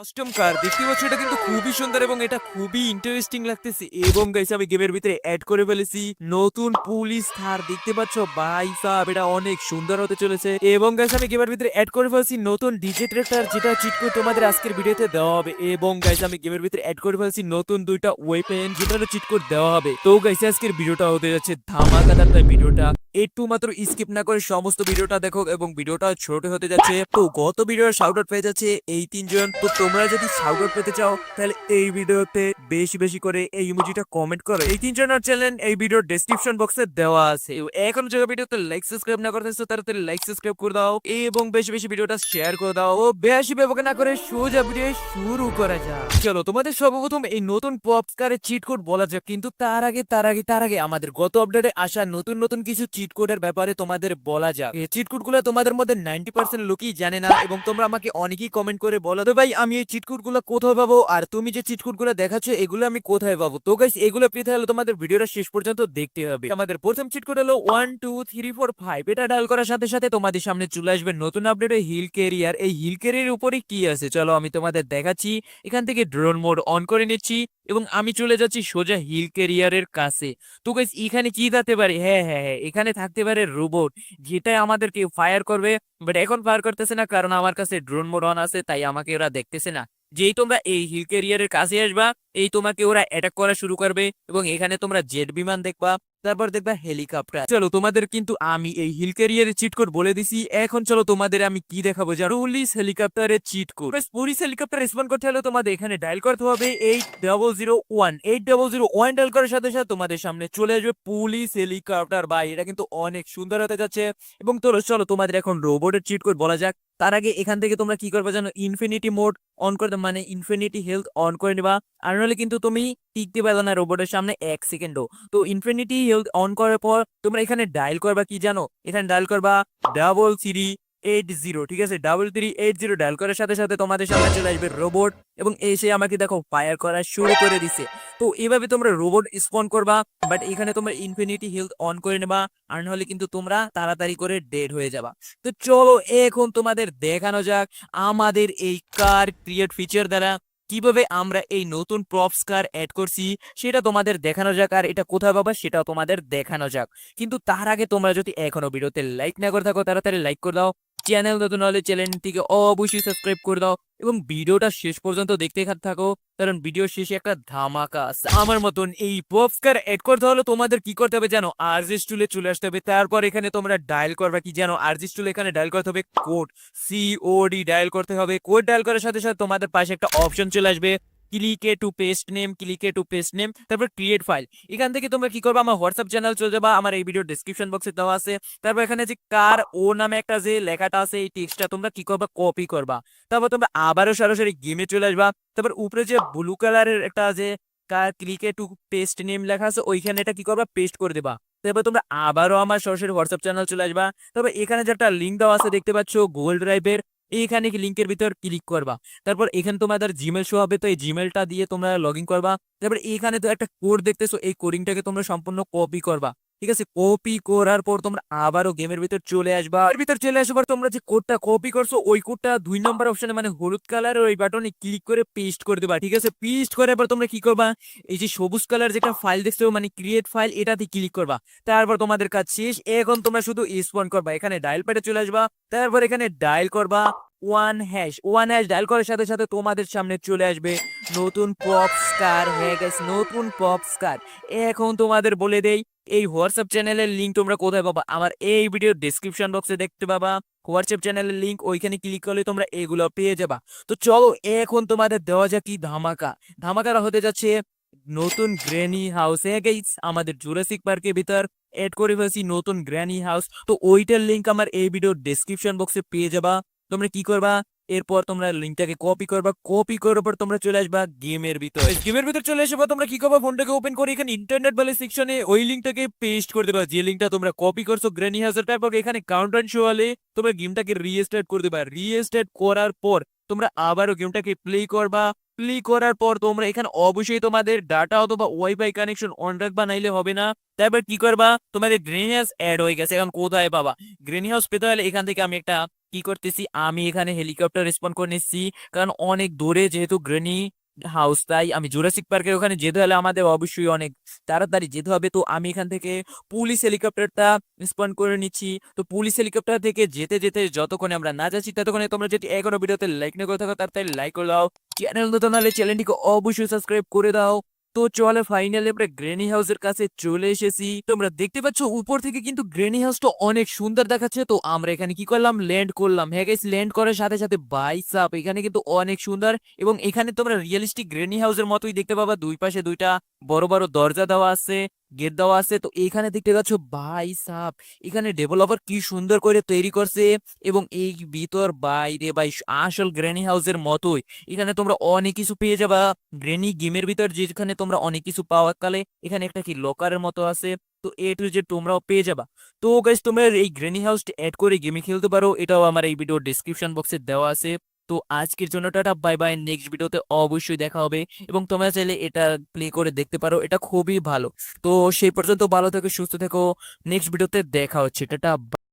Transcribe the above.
Custom কার দেখতে পাচ্ছ, এটা কিন্তু খুবই সুন্দর এবং এটা খুবই ইন্টারেস্টিং লাগতেছে। এবং গাইস আমি গেমের ভিতরে অ্যাড করে ফেলেছি নতুন পুলিশ থার, দেখতে পাচ্ছ ভাই সাহেব, এটা অনেক সুন্দর হতে চলেছে। এবং গাইস আমি গেমের ভিতরে অ্যাড করে ফেলেছি নতুন ডিজে ট্র্যাক্টর, যেটা চিট কোড তোমাদের আজকের ভিডিওতে দেওয়া হবে। এবং গাইস আমি গেমের ভিতরে অ্যাড করে ফেলেছি নতুন দুইটা ওয়েপেন, যেটারও চিট কোড দেওয়া হবে। তো গাইস আজকের ভিডিওটা হতে যাচ্ছে ধামাকাদার, তাই ভিডিওটা একটু মাত্র স্কিপ না করে সমস্ত ভিডিওটা দেখো। এবং ভিডিওটা ছোট হতে যাচ্ছে, তো গত ভিডিওর শাউট আউট পেয়ে যাচ্ছে এই তিনজন। তো তোমরা যদি শাউট আউট পেতে চাও তাহলে এই ভিডিওতে বেশি বেশি করে এই ইমোজিটা কমেন্ট করো। এই তিনজনের চ্যানেল এই ভিডিওর ডেসক্রিপশন বক্সে দেওয়া আছে। এখন যারা ভিডিওতে লাইক সাবস্ক্রাইব না করতেছো তাড়াতাড়ি লাইক সাবস্ক্রাইব করে দাও এবং বেশি বেশি ভিডিওটা শেয়ার করে দাও। ও বেশি ব্যবহার না করে সোজা ভিডিও শুরু করা যাক। চলো তোমাদের সর্বপ্রথম এই নতুন পপস্কারের চিট কোড বলা যাক, কিন্তু তার আগে আমাদের গত আপডেটে আসা নতুন নতুন কিছু চিট কোডের ব্যাপারে তোমাদের বলা যাক। এই চিট কোড গুলো তোমাদের মধ্যে 90% লোকই জানে না, এবং তোমরা আমাকে অনেকেই কমেন্ট করে বলো তো ভাই আমি এই চিট কোড গুলো কোথায় পাবো, আর তুমি যে চিট কোড গুলো দেখাচ্ছ এগুলো আমি কোথায় পাবো। তো গাইস এগুলো পেতে হলে তোমাদের ভিডিওটা শেষ পর্যন্ত দেখতে হবে। আমাদের প্রথম চিট কোড হলো 1 2 3 4 5। এটা ডায়াল করার সাথে সাথে তোমাদের সামনে চলে আসবে নতুন আপডেটে হিল ক্যারিয়ার। এই হিল ক্যারিয়ার উপরে কি আছে চলো আমি তোমাদের দেখাচ্ছি। এখান থেকে ড্রোন মোড অন করে নিচ্ছি এবং আমি চলে যাচ্ছি সোজা হিল ক্যারিয়ারের কাছে। তো গাইস এখানে কি থাকতে পারে, হ্যাঁ, এখানে থাকতে পারে রোবট, যেটা আমাদেরকে ফায়ার করবে। বাট এখন ফায়ার করতেছে না, কারণ আমার কাছে ড্রোন মোড অন আছে, তাই আমাকে ওরা দেখতেছে না। যেই তোমরা এই হিল ক্যারিয়ারের কাছে আসবা, এই তোমাকে ওরা অ্যাটাক করা শুরু করবে এবং এখানে তোমরা জেট বিমান দেখবা, তারপর দেখবা হেলিকপ্টার। চলো তোমাদের কিন্তু আমি এই হিল ক্যারিয়ারের চিট কোড বলে দিছি। এখন চলো তোমাদের আমি কি দেখাবো, জানো, পুলিশ হেলিকপ্টারের cheat code. Police helicopter respond করতে হলে তোমাদের এখানে ডায়াল করতে হবে 8001 ডায়াল করার সাথে সাথে তোমাদের সামনে চলে আসবে পুলিশ হেলিকপ্টার। ভাই এটা কিন্তু অনেক সুন্দর হতে যাচ্ছে। এবং চলো তোমাদের এখন রোবটের চিট কোড বলা যাক। তার আগে এখান থেকে তোমরা কি করবে জানো, ইনফিনিটি মোড অন করে মানে ইনফিনিটি হেলথ অন করে নিবা, আর নাহলে কিন্তু তুমি টিকতে পারবে না রোবটের সামনে 1 সেকেন্ডও। তো ইনফিনিটি হেলথ অন করার পর তোমরা এখানে ডায়াল করবা কি জানো, এখানে ডায়াল করবা 3380। ঠিক আছে, 3380 ডায়াল করার সাথে সাথে তোমাদের সামনে চলে আসবে রোবট এবং এসে আমাকে দেখো ফায়ার করা শুরু করে দিছে। তো এইভাবে তোমরা রোবট স্পন করবা, বাট এখানে তোমরা ইনফিনিটি হেলথ অন করে নেবা, আর নাহলে কিন্তু তোমরা তাড়াতাড়ি করে ডেড হয়ে যাবা। তো চলো এখন তোমাদের দেখানো যাক আমাদের এই কার ক্রিয়েট ফিচার দ্বারা কিভাবে আমরা এই নতুন প্রপস কার অ্যাড করছি, সেটা তোমাদের দেখানো যাক। আর এটা কোথায় পাবা সেটাও তোমাদের দেখানো যাক। কিন্তু তার আগে তোমরা যদি এখনো ভিডিওতে লাইক না করে থাকো তাড়াতাড়ি লাইক করে দাও। চ্যানেল নতুন হলে চ্যানেলটিকে অবশ্যই সাবস্ক্রাইব করে দাও এবং ভিডিওটা শেষ পর্যন্ত দেখতে থাকো, কারণ ভিডিও শেষে একটা ধামাকা আছে। আমার মতন এই পপস্কার অ্যাড করতে হলে তোমাদের কি করতে হবে জানো, আরজিএস টুলে চলে আসতে হবে। তারপর এখানে তোমরা ডায়াল করবে কি জানো, আরজিএস টুলে এখানে ডায়াল করতে হবে কোড COD ডায়াল করতে হবে। কোড ডায়াল করার সাথে সাথে তোমাদের পাশে একটা অপশন চলে আসবে ক্লিকে টু পেস্ট নেম, তারপর ক্রিয়েট ফাইল। এখান থেকে তোমরা কি করবে, আমার হোয়াটসঅ্যাপ চ্যানেল চলে যাবা, আমার এই ভিডিও ডেসক্রিপশন বক্সে দেওয়া আছে। তারপর এখানে যে কার ও নামে একটা যে লেখাটা আছে, এই টেক্সটটা তোমরা কি করবা, কপি করবা। তারপর তোমরা আবারও সরাসরি গেমে চলে আসবা। তারপর উপরে যে ব্লু কালারের একটা যে কার ক্লিকে টু পেস্ট নেম লেখা আছে, ওইখানে এটা কি করবা, পেস্ট করে দেবা। তারপর তোমরা আবারও আমার সরাসরি হোয়াটসঅ্যাপ চ্যানেল চলে আসবা। তবে এখানে যে একটা লিঙ্ক দেওয়া আছে দেখতে পাচ্ছ গুগল ড্রাইভের, এইখানে লিঙ্কের ভিতর ক্লিক করবা। তারপর এখানে তোমাদের জিমেল শো হবে, তো এই জিমেলটা দিয়ে তোমরা লগ ইন করবা। তারপর এখানে তো একটা কোড দেখতেছো, এই কোডিংটাকে তোমরা সম্পূর্ণ কপি করবা। ঠিক আছে, কপি করার পর তোমরা আবারও গেমের ভিতর চলে আসবা। এর ভিতর চলে আসবার তোমরা যে কোডটা কপি করছো ওই কোডটা 2 নম্বর অপশনে মানে হলুদ কালারের ওই বাটনে ক্লিক করে পেস্ট করে দেবা। ঠিক আছে, পেস্ট করার পর তোমরা কি করবা, এই যে সবুজ কালার যেটা ফাইল দেখছো মানে ক্রিয়েট ফাইল, এটাতে ক্লিক করবা। তারপর তোমাদের কাজ শেষ। এখন তোমরা শুধু স্পন করবা, এখানে ডায়াল প্যাডে চলে আসবা। তারপর এখানে ডায়াল করবা 1#। ডায়াল করার সাথে সাথে তোমাদের সামনে চলে আসবে নতুন পপস্কার। হ্যাঁ গাইস, নতুন পপস্কার। এখন তোমাদের বলে দেই এই হোয়াটসঅ্যাপ চ্যানেলের লিঙ্ক তোমরা কোথায় পাবা, আমার এই ভিডিও ডেসক্রিপশন বক্সে দেখতে পাবা হোয়াটসঅ্যাপ চ্যানেলের লিঙ্ক, ওইখানে ক্লিক করলে তোমরা এগুলো পেয়ে যাবা। তো চলো এখন তোমাদের দেওয়া যাক কি ধামাকা হতে যাচ্ছে নতুন গ্র্যানি হাউস। হ্যাঁ গাইস, আমাদের জুরাসিক পার্কের ভিতর এড করে ফেলছি নতুন গ্র্যানি হাউস। তো ওইটার লিঙ্ক আমার এই ভিডিও ডেসক্রিপশন বক্সে পেয়ে যাবা। তোমরা কি করবা, এরপর তোমরা লিঙ্কটাকে কপি করবা, কপি করার পর তোমরা চলে আসবা গেমের ভিতর চলে আসবা। তোমরা কি করবা, ফোনটাকে ওপেন করে এখানে ইন্টারনেট ব্যালেন্স সেকশনে ওই লিঙ্কটাকে পেস্ট করে দেবা, যে লিঙ্কটা তোমরা কপি করছো গ্র্যানি হাউসের। তারপর এখানে কাউন্টডাউন শো হলে তোমরা গেমটাকে রিস্টার্ট করে দেবা। রিস্টার্ট করার পর তোমরা আবারও গেমটাকে প্লে করবা। প্লে করার পর তোমরা এখানে অবশ্যই তোমাদের ডাটা অথবা ওয়াইফাই কানেকশন অন রাখবা, নাইলে হবে না। তারপর কি করবা, তোমাদের গ্রিন হাউস অ্যাড হয়ে গেছে। এখন কোথায় পাবা, গ্রিন হাউস পেতে হলে এখান থেকে আমি একটা কি করতেছি, আমি এখানে হেলিকপ্টার রেসপন্ড করে নিচ্ছি, কারণ অনেক দূরে যেহেতু গ্রেনি হাউস, তাই আমি জুরাসিক পার্কের ওখানে যেতে হলে আমাদের অবশ্যই অনেক তাড়াতাড়ি যেতে হবে। তো আমি এখান থেকে পুলিশ হেলিকপ্টারটা রেসপন্ড করে নিচ্ছি। তো পুলিশ হেলিকপ্টার থেকে যেতে যেতে যতক্ষণে আমরা না যাচ্ছি ততক্ষণে তোমরা যদি এখনো ভিডিওতে লাইক না করে থাকো তাড়াতাড়ি লাইক করে দাও, চ্যানেল নতুন হলে চ্যানেলটিকে অবশ্যই সাবস্ক্রাইব করে দাও। তো চলে ফাইনালি আমরা গ্রেনি হাউসের কাছে চলে এসেছি। তোমরা দেখতে পাচ্ছ উপর থেকে কিন্তু গ্রেনি হাউসটা অনেক সুন্দর দেখাচ্ছে। তো আমরা এখানে কি করলাম, ল্যান্ড করলাম। হ্যাঁ গাইস, ল্যান্ড করার সাথে সাথে বাইসাপ এখানে কিন্তু অনেক সুন্দর, এবং এখানে তোমরা রিয়েলিস্টিক গ্রেনি হাউসের মতোই দেখতে পাবা। দুই পাশে দুইটা বড় বড় দরজা দেওয়া আছে, গেট দেওয়া আছে। তো এখানে দেখতে পাচ্ছ বাইসাপ, এখানে ডেভেলপার কি সুন্দর করে তৈরি করছে, এবং এই ভিতর বাইরে বাই আসল গ্রেনি হাউসের মতোই এখানে তোমরা অনেক কিছু পেয়ে যাবা। গ্রেনি গেমের ভিতর যেখানে তোমরা অনেক কিছু পাওয়া কালে এখানে একটা কি লকারের মতো আছে। তো এ টু জেড তোমরাও পেয়ে যাবা। তো গাইস, তোমরা এই গ্রেনি হাউসটা অ্যাড করে গেমে খেলতে পারো, এটাও আমার এই ভিডিওর ডেসক্রিপশন বক্সে দেওয়া আছে। তো আজকের জন্য টাটা, বাই বাই। নেক্সট ভিডিওতে অবশ্যই দেখা হবে, এবং তোমরা চাইলে এটা প্লে করে দেখতে পারো, এটা খুবই ভালো। তো সেই পর্যন্ত ভালো থেকো, সুস্থ থেকো। নেক্সট ভিডিওতে দেখা হচ্ছে, টাটা।